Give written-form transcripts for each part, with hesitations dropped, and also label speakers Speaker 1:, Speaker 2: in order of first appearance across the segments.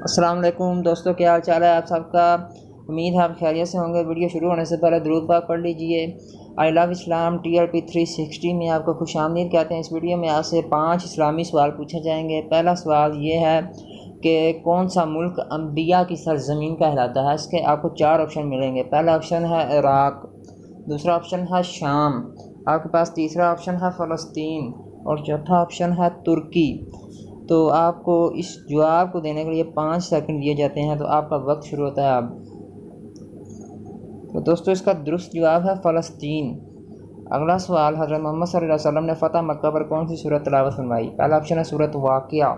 Speaker 1: अस्सलाम वालेकुम दोस्तों, क्या हाल चाल है आप सबका। उम्मीद है आप खैरियत से होंगे। वीडियो शुरू होने से पहले दुरूद पाक पढ़ लीजिए। आई लव इस्लाम TRP 360 में आपको खुशामदीद कहते हैं। इस वीडियो में आपसे 5 इस्लामी सवाल पूछे जाएंगे। पहला सवाल ये है कि कौन सा मुल्क अंबिया की सरजमीन कहलाता है। इसके आपको 4 ऑप्शन मिलेंगे। पहला ऑप्शन है इराक, दूसरा ऑप्शन है शाम, आपके पास तीसरा ऑप्शन है फ़लस्तीन और चौथा ऑप्शन है तुर्की। तो आपको इस जवाब को देने के लिए 5 सेकंड दिए जाते हैं। तो आपका वक्त शुरू होता है अब। तो दोस्तों, इसका दुरुस्त जवाब है फ़लस्तीन। अगला सवाल, हज़रत मोहम्मद सल्लल्लाहु अलैहि वसल्लम ने फ़तह मक्का पर कौन सी सूरत तिलावत फरमाई। पहला ऑप्शन है सूरत वाक़िया,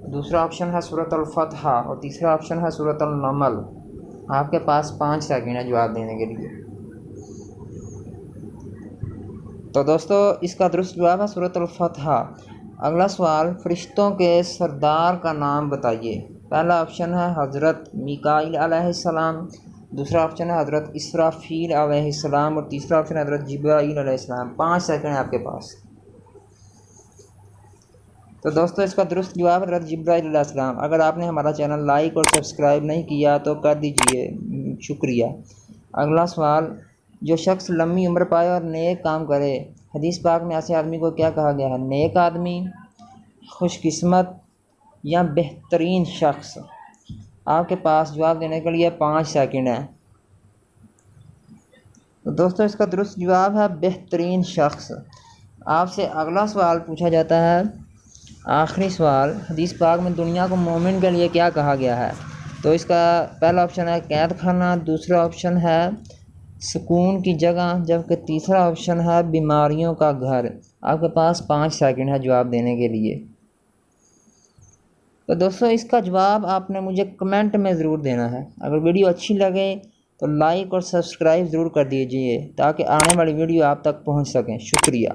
Speaker 1: दूसरा ऑप्शन है सूरत अल-फ़तह और तीसरा ऑप्शन है सूरत अल-नमल। आपके पास 5 सेकंड है जवाब देने के लिए। तो दोस्तों, इसका दुरुस्त जवाब है सूरत अल-फ़तह। अगला सवाल, फरिश्तों के सरदार का नाम बताइए। पहला ऑप्शन है हज़रत मीकाईल अलैहिस्सलाम, दूसरा ऑप्शन है हज़रत इसराफील अलैहिस्सलाम और तीसरा ऑप्शन है हज़रत जिब्राईल अलैहिस्सलाम। 5 सेकंड है आपके पास। तो दोस्तों, इसका दुरुस्त जवाब है हज़रत जिब्राईल अलैहिस्सलाम। अगर आपने हमारा चैनल लाइक और सब्सक्राइब नहीं किया तो कर दीजिए, शुक्रिया। अगला सवाल, जो शख्स लंबी उम्र पाए और नेक काम करे, हदीस पाक में ऐसे आदमी को क्या कहा गया है। नेक आदमी, खुशकिस्मत या बेहतरीन शख्स। आपके पास जवाब देने के लिए 5 सेकंड है। तो दोस्तों, इसका दुरुस्त जवाब है बेहतरीन शख्स। आपसे अगला सवाल पूछा जाता है, आखिरी सवाल, हदीस पाक में दुनिया को मोमिन के लिए क्या कहा गया है। तो इसका पहला ऑप्शन है कैद खाना, दूसरा ऑप्शन है सुकून की जगह, जबकि तीसरा ऑप्शन है बीमारियों का घर। आपके पास 5 सेकंड है जवाब देने के लिए। तो दोस्तों, इसका जवाब आपने मुझे कमेंट में ज़रूर देना है। अगर वीडियो अच्छी लगे तो लाइक और सब्सक्राइब ज़रूर कर दीजिए ताकि आने वाली वीडियो आप तक पहुंच सकें। शुक्रिया।